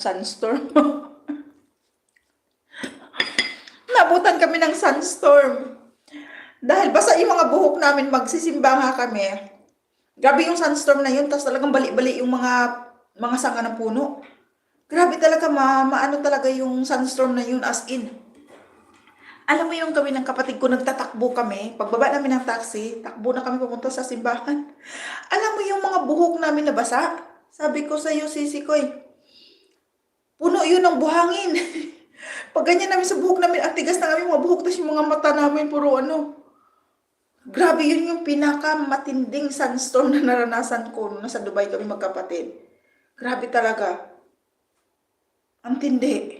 sunstorm. Nabutan kami ng sunstorm. Dahil basa yung mga buhok namin, magsisimba nga kami. Grabe yung sunstorm na yun, tapos talagang bali-bali yung mga sanga ng puno. Grabe talaga, maano talaga yung sunstorm na yun, as in. Alam mo yung kami ng kapatid ko, nagtatakbo kami. Pagbaba namin ng taxi, takbo na kami papunta sa simbahan. Alam mo yung mga buhok namin nabasa? Sabi ko sa'yo, sisi ko puno yun ng buhangin. Pag ganyan namin sa buhok namin, at tigas na kami mga buhok, tapos yung mga mata namin, puro ano. Grabe yun yung pinaka-matinding sunstorm na naranasan ko nung nasa Dubai kami magkapatid. Grabe talaga. Ang tindi.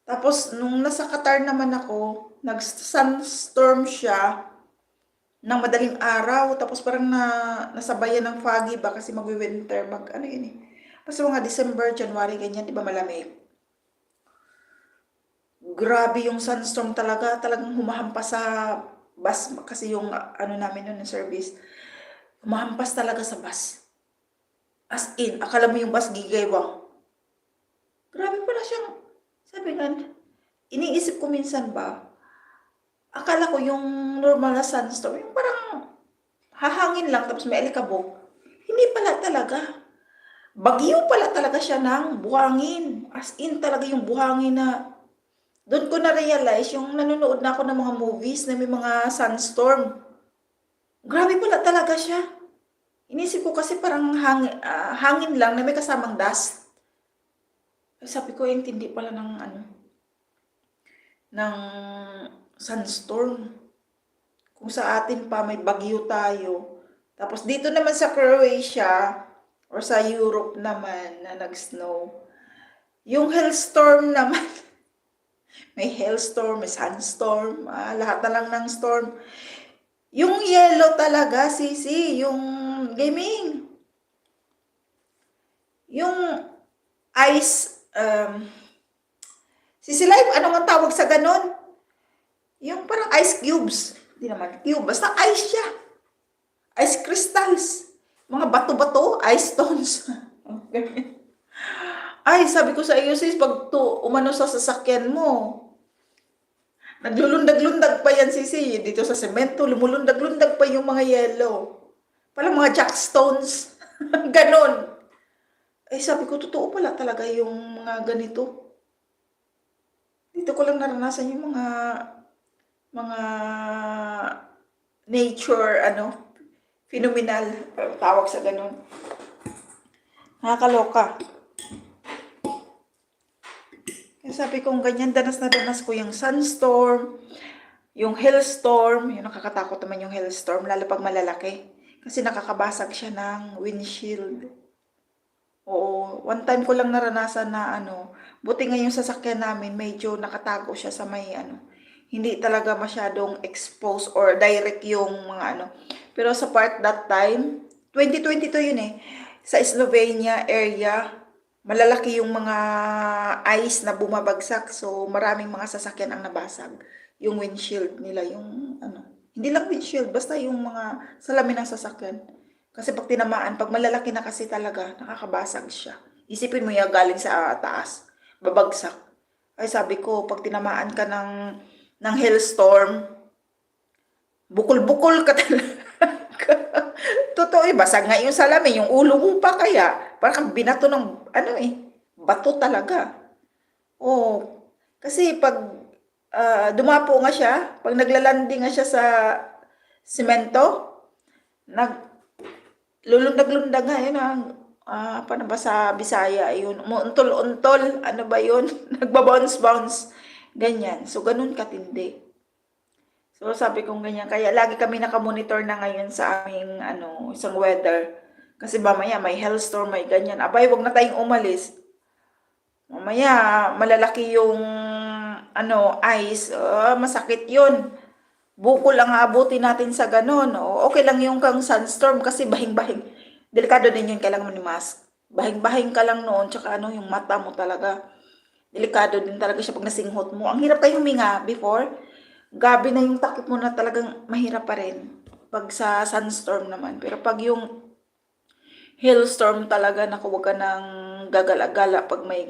Tapos, nung nasa Qatar naman ako, nag-sunstorm siya ng madaling araw. Tapos parang nasabayan ng foggy ba kasi mag-winter, ano yun eh. Basta mga December, January, ganyan, di ba malamig? Grabe yung sunstorm talaga. Talagang humahampas sa bus kasi yung ano namin nun, service. Humahampas talaga sa bus. As in, akala mo yung bus gigaywang. Grabe pala siyang, sabi nga, iniisip ko minsan ba, akala ko yung normal na sunstorm, yung parang hahangin lang tapos may alikabok. Hindi pala talaga. Bagyo pala talaga siya ng buhangin. As in talaga yung buhangin na, doon ko na-realize yung nanonood na ako ng mga movies na may mga sunstorm. Grabe pala talaga siya. Inisip ko kasi parang hangin lang na may kasamang dust. Sabi ko, yung tindi pala ng sunstorm. Kung sa atin pa may bagyo tayo. Tapos dito naman sa Croatia or sa Europe naman na nag-snow. Yung hailstorm naman, may hailstorm, may sunstorm, lahat na lang ng storm. Yung yellow talaga, sisi, yung gaming. Yung ice, sisi live, ano ang tawag sa ganon? Yung parang ice cubes. Hindi naman cube, basta ice siya. Ice crystals. Mga bato-bato, ice stones. Okay. Ay, sabi ko sa iyo sis, pag umano sa sasakyan mo, naglulundag-lundag pa yan sisi. Dito sa semento, lumulundag-lundag pa yung mga yellow. Parang mga jackstones. Ganon. Ay, sabi ko, totoo pala talaga yung mga ganito. Dito ko lang naranasan yung mga nature, phenomenal, tawag sa ganon. Nakakaloka. Kaya sabi kong ganyan, danas na danas ko yung sunstorm, yung hailstorm, yung nakakatakot naman yung hailstorm, lalo pag malalaki. Kasi nakakabasag siya ng windshield. Oo, one time ko lang naranasan na buti nga yung sasakyan namin, medyo nakatago siya sa may hindi talaga masyadong exposed or direct yung mga Pero sa part that time, 2022 yun eh, sa Slovenia area, malalaki yung mga ice na bumabagsak. So, maraming mga sasakyan ang nabasag. Yung windshield nila, yung hindi lang windshield, basta yung mga salamin ng sasakyan. Kasi pag tinamaan, pag malalaki na kasi talaga, nakakabasag siya. Isipin mo yung galing sa taas, babagsak. Ay sabi ko, pag tinamaan ka ng hailstorm, bukol-bukol ka talaga. Totoo basag nga yung salamin, yung ulo mo pa kaya. Parang binato ng, bato talaga. Oh, kasi pag dumapo nga siya, pag naglalanding nga siya sa simento, lulundag-lundag nga yun paano ba sa Bisaya yun, umuuntol-untol, ano ba yun, nagbabounce-bounce, ganyan. So, ganun katindi. So, sabi kong ganyan. Kaya lagi kami nakamonitor na ngayon sa aming isang weather. Kasi mamaya may hailstorm, may ganyan. Abay, wag na tayong umalis. Mamaya, malalaki yung ice. Masakit yun. Bukol ang aabutin natin sa ganon. Okay lang yung kang sunstorm kasi bahing-bahing. Delikado din yun, kailangan mo ni mask. Bahing-bahing ka lang noon, tsaka yung mata mo talaga. Delikado din talaga siya pag nasinghot mo. Ang hirap tayo huminga before. Gabi na yung takip mo na talagang mahirap pa rin. Pag sa sunstorm naman. Pero pag yung hailstorm talaga, naku, wag ka ng gagala-gala pag may